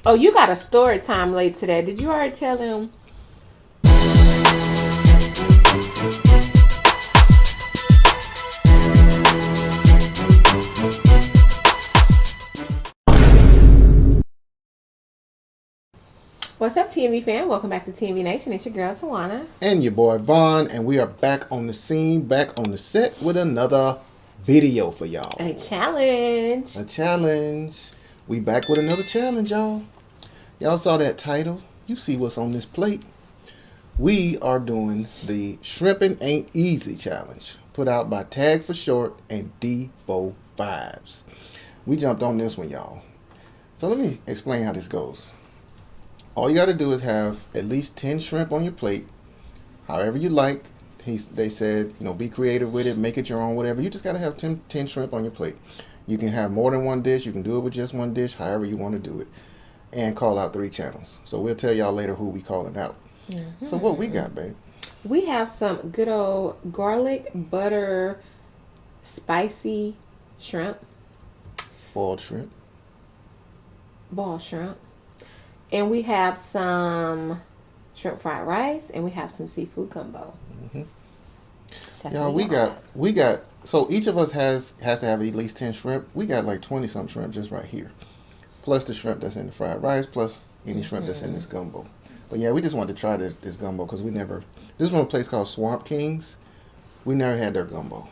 Oh, you got a story time late today. Did you already tell him? What's up, T&V fam? Welcome back to T&V Nation. It's your girl, Tawana. And your boy, Vaughn. And we are back on the scene, back on the set with another video for y'all. A challenge. A challenge. We back with another challenge, y'all. Y'all saw that title. You see what's on this plate. We are doing the Shrimpin Ain't Easy challenge, put out by Tag for Short and D4 Vibes. We jumped on this one, y'all. So let me explain how this goes. All you got to do is have at least 10 shrimp on your plate, however you like. They said, be creative with it, make it your own, whatever. You just got to have 10 shrimp on your plate. You can have more than one dish. You can do it with just one dish, however you want to do it. And call out 3 channels. So we'll tell y'all later who we calling out. Mm-hmm. So what we got, babe? We have some good old garlic, butter, spicy shrimp. Boiled shrimp. Boiled shrimp. And we have some shrimp fried rice, and we have some seafood gumbo. Mm-hmm. Y'all, we got. So each of us has to have at least 10 shrimp. We got like 20-something shrimp just right here, plus the shrimp that's in the fried rice, plus any shrimp that's in this gumbo. But yeah, we just wanted to try this gumbo because this is from a place called Swamp Kings. We never had their gumbo,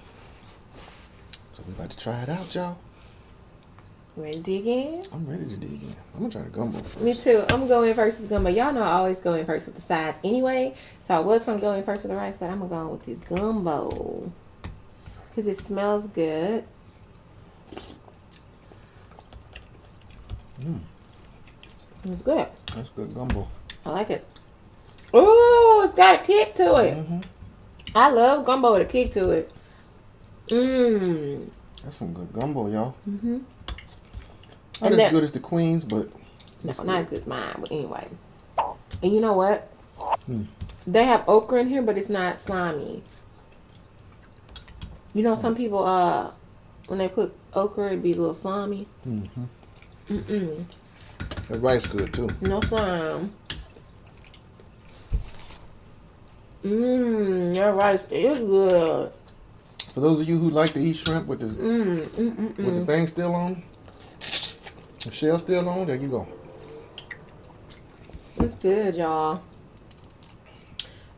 so we about to try it out, y'all. Ready to dig in? I'm ready to dig in. I'm gonna try the gumbo first. Me too. I'm going first with the gumbo. Y'all know I always go in first with the sides anyway. So I was gonna go in first with the rice, but I'm gonna go in with this gumbo because it smells good. It's good. That's good gumbo. I like it. Ooh, it's got a kick to it. Mm-hmm. I love gumbo with a kick to it. That's some good gumbo, y'all. Mm-hmm. Not as good as the Queen's, but no, not as good as mine. But anyway, and you know what? They have okra in here, but it's not slimy. You know, some people when they put okra, it'd be a little slimy. The rice good too. No slime. Your rice is good. For those of you who like to eat shrimp with the thing still on, the shell still on, there you go. It's good, y'all.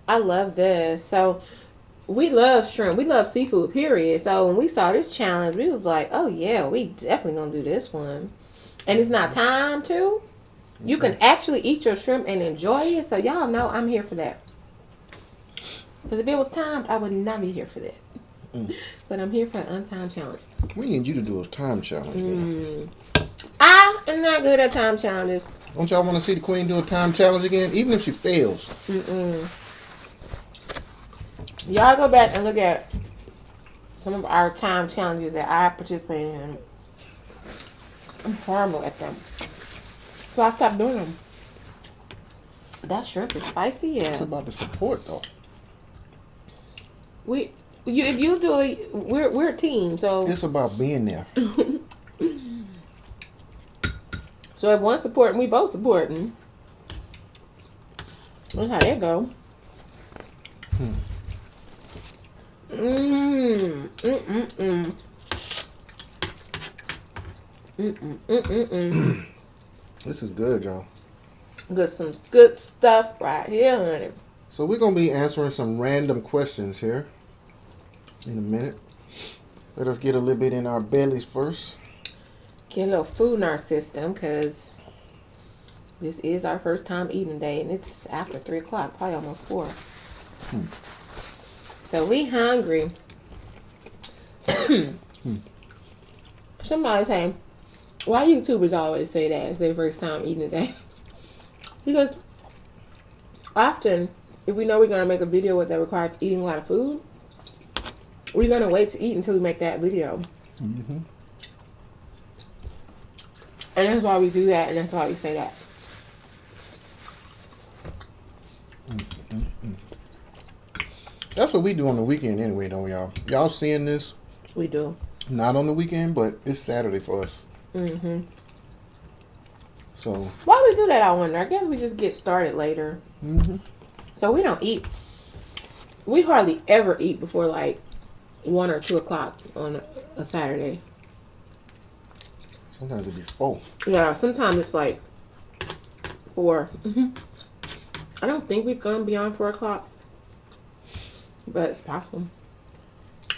I love this. So we love shrimp. We love seafood, period. So when we saw this challenge, we was like, oh yeah, we definitely gonna do this one. And it's not time to. You can actually eat your shrimp and enjoy it. So y'all know I'm here for that. Because if it was timed, I would not be here for that. But I'm here for an untimed challenge. We need you to do a time challenge. I am not good at time challenges. Don't y'all want to see the Queen do a time challenge again? Even if she fails. Y'all go back and look at some of our time challenges that I participated in. I'm horrible at them. So I stopped doing them. That shrimp is spicy, yeah. It's about the support, though. If you do it, we're a team, so it's about being there. So if one's supporting, we both supporting. That's how that go. This is good, y'all. Got some good stuff right here, honey. So we're going to be answering some random questions here in a minute. Let us get a little bit in our bellies first. Get a little food in our system because this is our first time eating day and it's after 3 o'clock, probably almost 4. So we hungry. Somebody saying, why YouTubers always say that it's their first time eating today? Because often, if we know we're going to make a video that requires eating a lot of food, we're going to wait to eat until we make that video. And that's why we do that, and that's why we say that. That's what we do on the weekend anyway, though, y'all. Y'all seeing this? We do. Not on the weekend, but it's Saturday for us. So why we do that, I wonder. I guess we just get started later. So we don't eat. We hardly ever eat before like 1 or 2 o'clock on a Saturday. sometimes it be 4. Yeah, sometimes it's like 4. I don't think we've gone beyond 4 o'clock, but it's possible.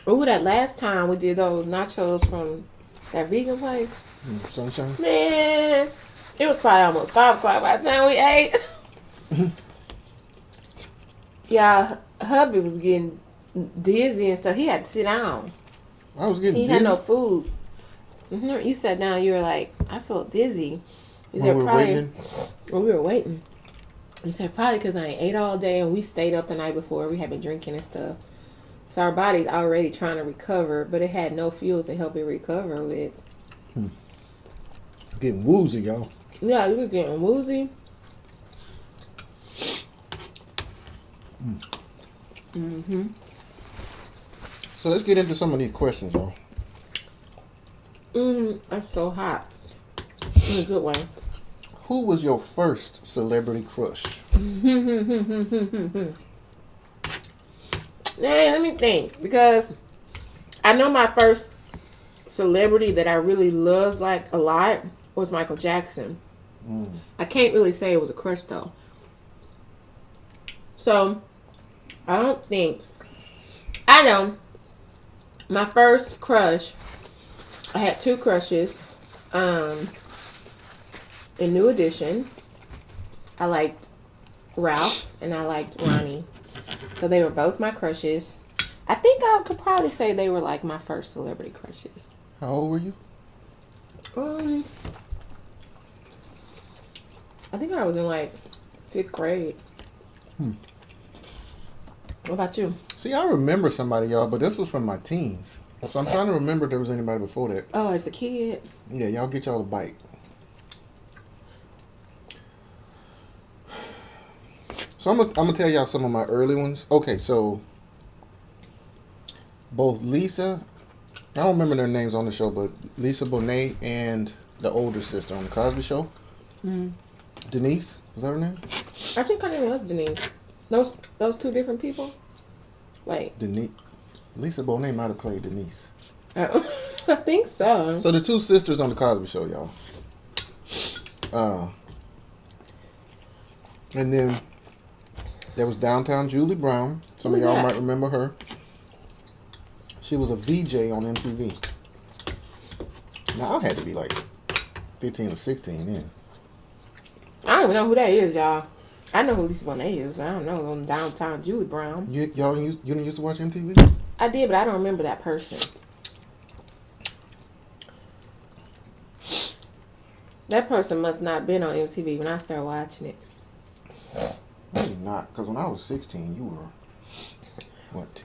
Oh, that last time we did those nachos from that vegan place. Sunshine. Man, it was probably almost 5 o'clock by the time we ate. Yeah, hubby was getting dizzy and stuff. He had to sit down. I was getting He dizzy. had no food. You sat down. You were like, I felt dizzy. He when said we were probably waiting. when we were waiting. He said probably because I ain't ate all day and we stayed up the night before. We had been drinking and stuff. So our body's already trying to recover, but it had no fuel to help it recover with. Getting woozy, y'all. Yeah, we were getting woozy. So let's get into some of these questions, y'all. That's so hot. In a good way. Who was your first celebrity crush? Hey, let me think. Because I know my first celebrity that I really loved like a lot was Michael Jackson. I can't really say it was a crush though. So I don't think I know my first crush. I had 2 crushes. In New Edition, I liked Ralph and I liked Ronnie. So they were both my crushes. I think I could probably say they were like my first celebrity crushes. How old were you? I think I was in like 5th grade. What about you? See, I remember somebody, y'all, but this was from my teens. So I'm trying to remember if there was anybody before that. Oh, as a kid? Yeah, y'all get y'all a bite. So I'm gonna tell y'all some of my early ones. Okay, so both Lisa, I don't remember their names on the show, but Lisa Bonet and the older sister on the Cosby Show, Denise, was that her name? I think her name was Denise. Those 2 different people? Like, Denise. Lisa Bonet might have played Denise. I think so. So the 2 sisters on the Cosby Show, y'all. And then there was Downtown Julie Brown. Some of Who's y'all that? might remember her. She was a VJ on MTV. Now I had to be like 15 or 16 then. I don't even know who that is, y'all. I know who Lisa Bonet is, but I don't know on Downtown Julie Brown. You didn't used to watch MTV? I did, but I don't remember that person. That person must not have been on MTV when I started watching it. Maybe not, because when I was 16, you were, what,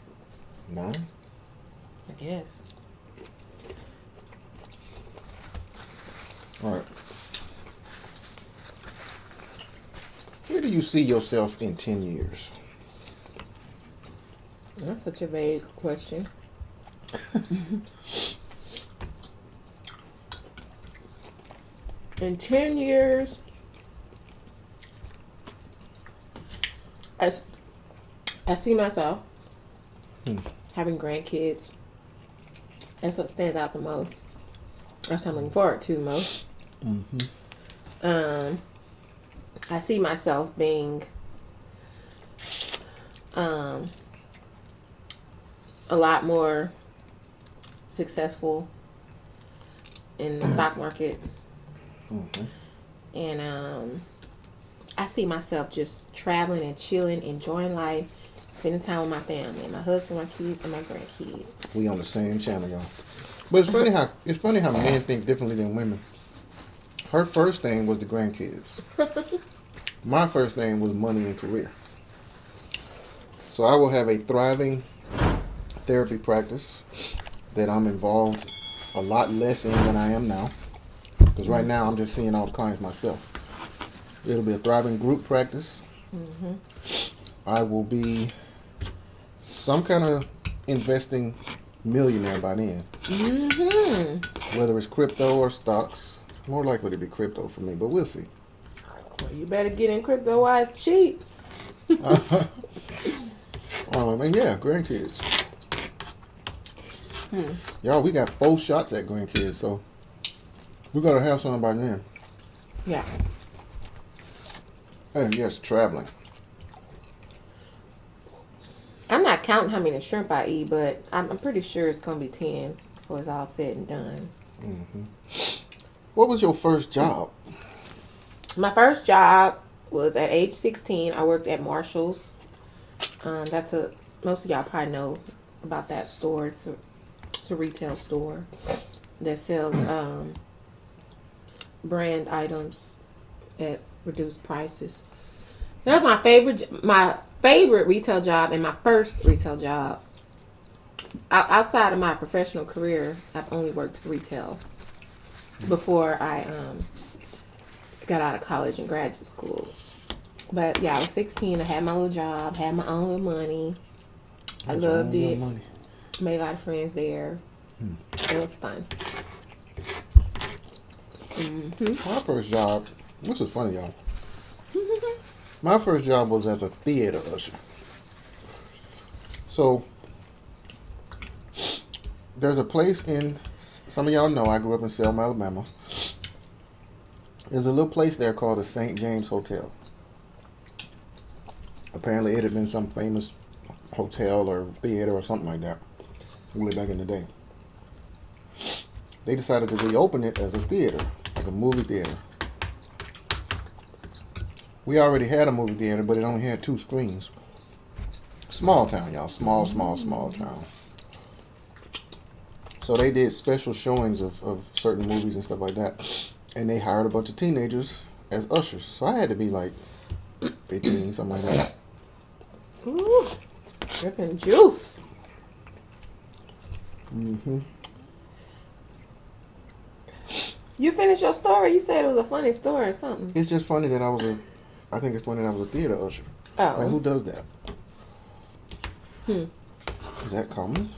9? I guess. All right. Where do you see yourself in 10 years? That's such a vague question. In 10 years, I see myself having grandkids. That's what stands out the most. That's what I'm looking forward to the most. I see myself being a lot more successful in the stock market. And I see myself just traveling and chilling, enjoying life, spending time with my family, my husband, my kids, and my grandkids. We on the same channel, y'all. But it's funny how men think differently than women. Her first thing was the grandkids. My first thing was money and career. So I will have a thriving therapy practice that I'm involved a lot less in than I am now. Because right now I'm just seeing all the clients myself. It'll be a thriving group practice. I will be some kind of investing millionaire by then. Whether it's crypto or stocks, More likely to be crypto for me, but we'll see. Well, you better get in crypto while it's cheap. And yeah, grandkids. Y'all, we got 4 shots at grandkids, so we gotta have something by then. Yeah. And yes, traveling. I'm not counting how many shrimp I eat, but I'm pretty sure it's gonna be 10 before it's all said and done. What was your first job? My first job was at age 16. I worked at Marshall's. Most of y'all probably know about that store. It's a retail store that sells brand items at reduced prices. That was my favorite retail job and my first retail job. Outside of my professional career, I've only worked retail before I got out of college and graduate school. But yeah, I was 16. I had my little job, had my own little money. I loved it. Made a lot of friends there. It was fun. My first job, this is funny, y'all. My first job was as a theater usher. So, there's a place some of y'all know, I grew up in Selma, Alabama. There's a little place there called the St. James Hotel. Apparently it had been some famous hotel or theater or something like that way back in the day. They decided to reopen it as a theater, like a movie theater. We already had a movie theater, but it only had 2 screens. Small town, y'all. Small town. So they did special showings of certain movies and stuff like that. And they hired a bunch of teenagers as ushers. So I had to be like 15, something like that. Ooh, dripping juice. You finished your story. You said it was a funny story or something. It's just funny that I think it's funny that I was a theater usher. Oh. Like, who does that? Is that common?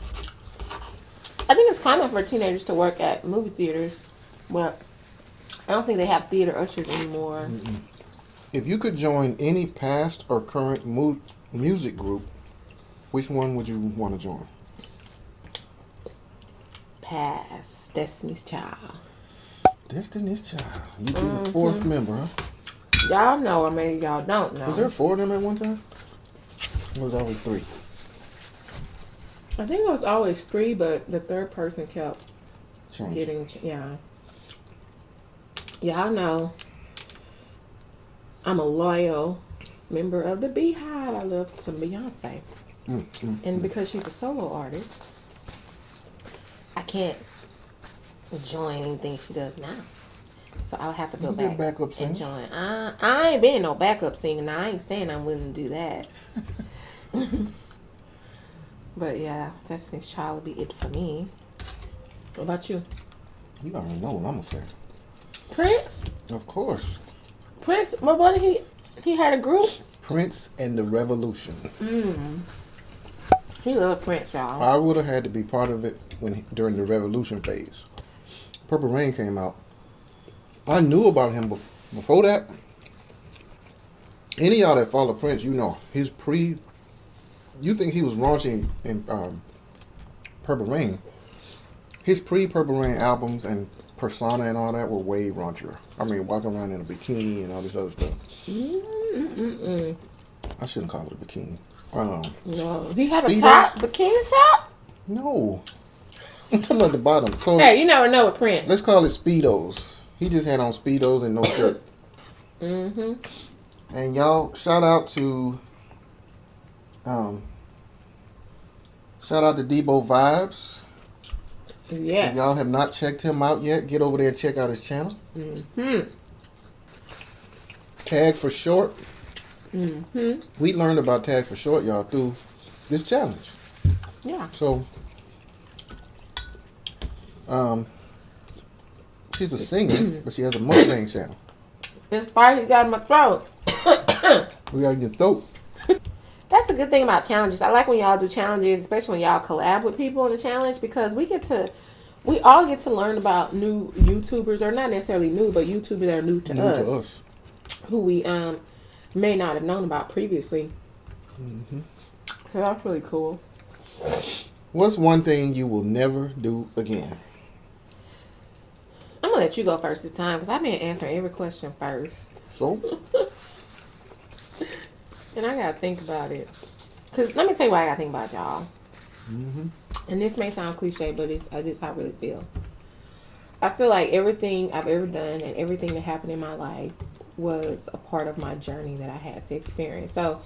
I think it's common for teenagers to work at movie theaters, but I don't think they have theater ushers anymore. If you could join any past or current music group, which one would you want to join? Pass. Destiny's Child. Destiny's Child. You be the 4th member, huh? Y'all know, or maybe y'all don't know. Was there 4 of them at one time? Or was it always 3? I think it was always 3, but the 3rd person kept getting, yeah. Y'all know I'm a loyal member of the Beehive. I love some Beyonce. And because she's a solo artist, I can't join anything she does now. So I'll have to go back and join. I ain't been no backup singer. Now I ain't saying I'm willing to do that. But yeah, Destiny's Child would be it for me. What about you? You already know what I'm gonna say. Prince? Of course. Prince, my brother, he had a group. Prince and the Revolution. He loved Prince, y'all. I would have had to be part of it during the Revolution phase. Purple Rain came out. I knew about him before that. Any of y'all that follow Prince, you know his you think he was raunchy in Purple Rain. His pre-Purple Rain albums and Persona and all that were way raunchier. I mean, walking around in a bikini and all this other stuff. I shouldn't call it a bikini. No, he had a top, bikini top? No. I'm talking about the bottom. So, hey, you never know with Prince. Let's call it Speedos. He just had on Speedos and no shirt. And y'all, shout out to Debo Vibes. Yeah. If y'all have not checked him out yet, get over there and check out his channel. Tag for Short. We learned about Tag for Short, y'all, through this challenge. Yeah. So, she's a singer, but she has a mukbang channel. This spicy got in my throat. We got in your throat. That's the good thing about challenges. I like when y'all do challenges, especially when y'all collab with people in the challenge, because we get to we all get to learn about new YouTubers, or not necessarily new, but YouTubers that are new to us, who we may not have known about previously. Mm-hmm. So that's really cool. What's one thing you will never do again? I'm gonna let you go first this time because I've been answering every question first, So, and I gotta think about it. Cause let me tell you what I gotta think about, y'all. mm-hmm. And this may sound cliche, but it's how I really feel. I feel like everything I've ever done and everything that happened in my life was a part of my journey that I had to experience. So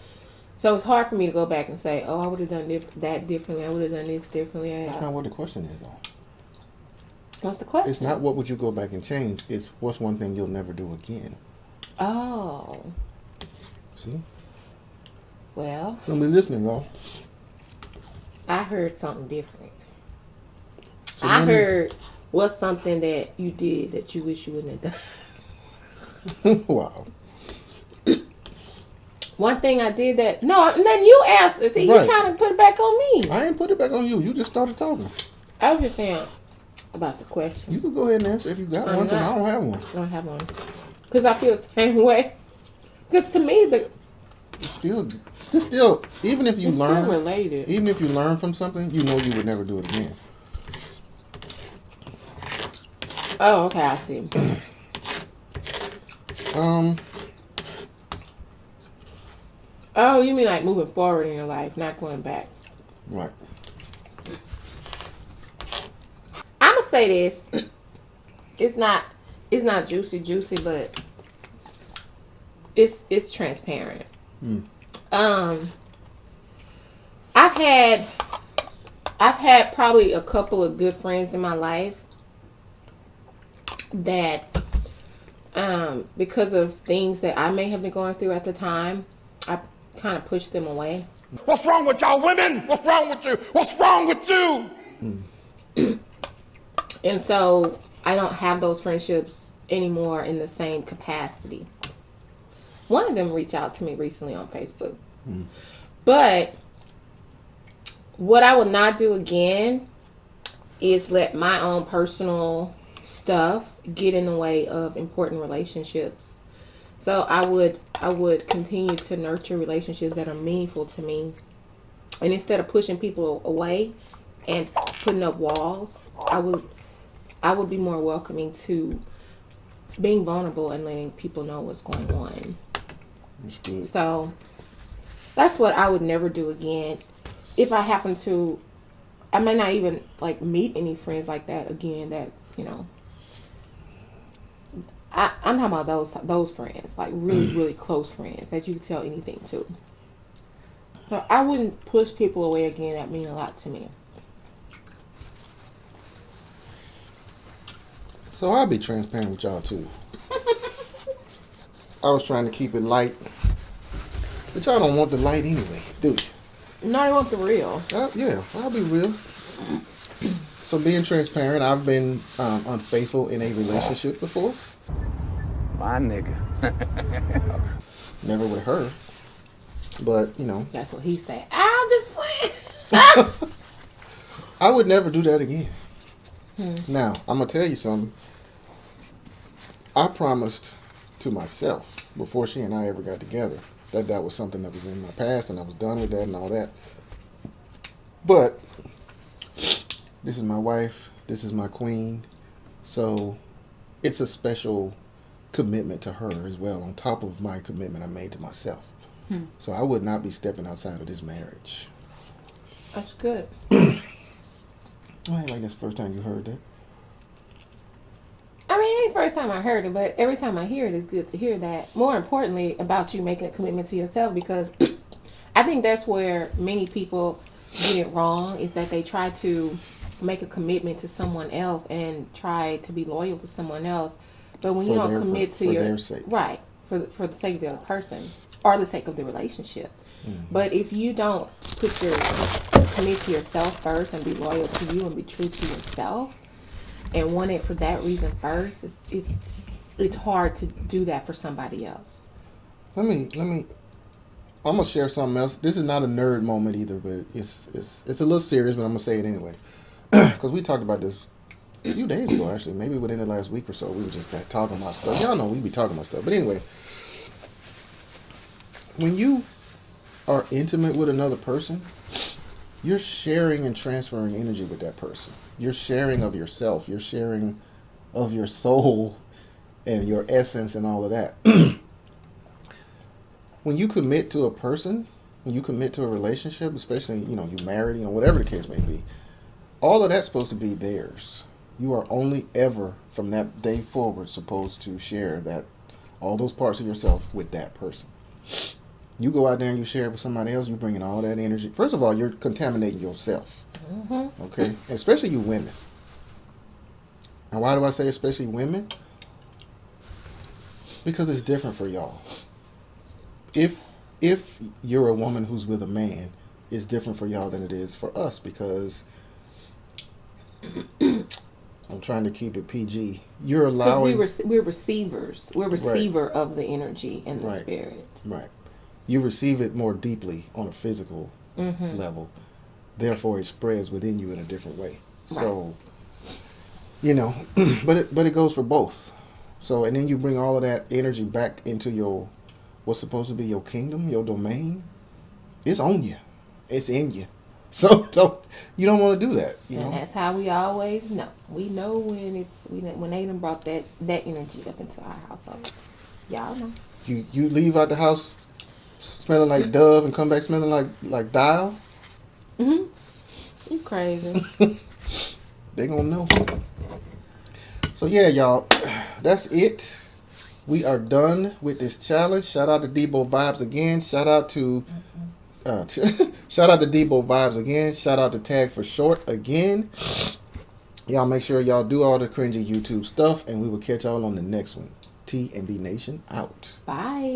it's hard for me to go back and say, oh, I would have done that differently. I would have done this differently. That's not what the question is, though. What's the question? It's not what would you go back and change. It's what's one thing you'll never do again. Oh. See? Well. Somebody listening, y'all. I heard something different. So I heard what's something that you did that you wish you wouldn't have done. Wow. One thing I did that... No, then you asked. See, Right. you're trying to put it back on me. I ain't put it back on you. You just started talking. I was just saying about the question. You can go ahead and answer if you got one, because I don't have one. I don't have one. Because I feel the same way. Because to me, It's still, even if you it's learn, still related. even if you learn from something, you know you would never do it again. Oh, okay, I see. Oh, you mean like moving forward in your life, not going back. Right. I'm gonna say this. It's not juicy, but it's transparent. Mm. I've had probably a couple of good friends in my life that because of things that I may have been going through at the time, I kind of pushed them away. What's wrong with y'all women? What's wrong with you? What's wrong with you? And so I don't have those friendships anymore in the same capacity. One of them reached out to me recently on Facebook. But what I would not do again is let my own personal stuff get in the way of important relationships. So I would continue to nurture relationships that are meaningful to me. And instead of pushing people away and putting up walls, I would be more welcoming to being vulnerable and letting people know what's going on. That's good. So that's what I would never do again. If I happen to, I may not even like meet any friends like that again. That I'm talking about those friends, like really really close friends that you can tell anything to. So I wouldn't push people away again. That mean a lot to me. So I'll be transparent with y'all too. I was trying to keep it light, but y'all don't want the light anyway, do you? No, I want the real. Yeah, I'll be real. So being transparent, I've been unfaithful in a relationship before. My nigga. Never with her, but That's what he said. I'll just play. I would never do that again. Now, I'm going to tell you something. I promised to myself before she and I ever got together that was something that was in my past and I was done with that and all that. But this is my wife. This is my queen. So it's a special commitment to her as well, on top of my commitment I made to myself. So I would not be stepping outside of this marriage. That's good. I ain't like that's the first time you heard that. I mean, it ain't the first time I heard it, but every time I hear it, it's good to hear that. More importantly, about you making a commitment to yourself, because I think that's where many people get it wrong, is that they try to make a commitment to someone else and try to be loyal to someone else. But when you don't commit to their sake. Right, for the sake of the other person or the sake of the relationship. But if you don't commit to yourself first and be loyal to you and be true to yourself and want it for that reason first, it's hard to do that for somebody else. Let me. I'm gonna share something else. This is not a nerd moment either, but it's a little serious, but I'm gonna say it anyway because we talked about this a few days ago, actually, maybe within the last week or so, we were just talking about stuff. Y'all know we be talking about stuff. But anyway, when you are intimate with another person, you're sharing and transferring energy with that person. You're sharing of yourself. You're sharing of your soul and your essence and all of that. When you commit to a person, when you commit to a relationship, especially, you married, whatever the case may be, all of that's supposed to be theirs. You are only ever from that day forward supposed to share all those parts of yourself with that person. You go out there and you share it with somebody else, you're bringing all that energy. First of all, you're contaminating yourself. Mm-hmm. Okay? And especially you women. And why do I say especially women? Because it's different for y'all. If you're a woman who's with a man, it's different for y'all than it is for us, because I'm trying to keep it PG. You're allowing... Because we're receivers. We're receiver of the energy and the spirit. Right. You receive it more deeply on a physical level. Therefore, it spreads within you in a different way. Right. So, but it goes for both. So, and then you bring all of that energy back into what's supposed to be your kingdom, your domain. It's on you. It's in you. So you don't want to do that. And that's how we always know. We know when they done brought that energy up into our household. Y'all know. You leave out the house smelling like Dove and come back smelling like Dial. Mm-hmm. You crazy. They gonna know. So yeah, y'all, that's it. We are done with this challenge. Shout out to Debo Vibes again. Shout out to Debo Vibes again. Shout out to Tag for Short again. Y'all make sure y'all do all the cringy YouTube stuff, and we will catch y'all on the next one. T&V Nation out. Bye.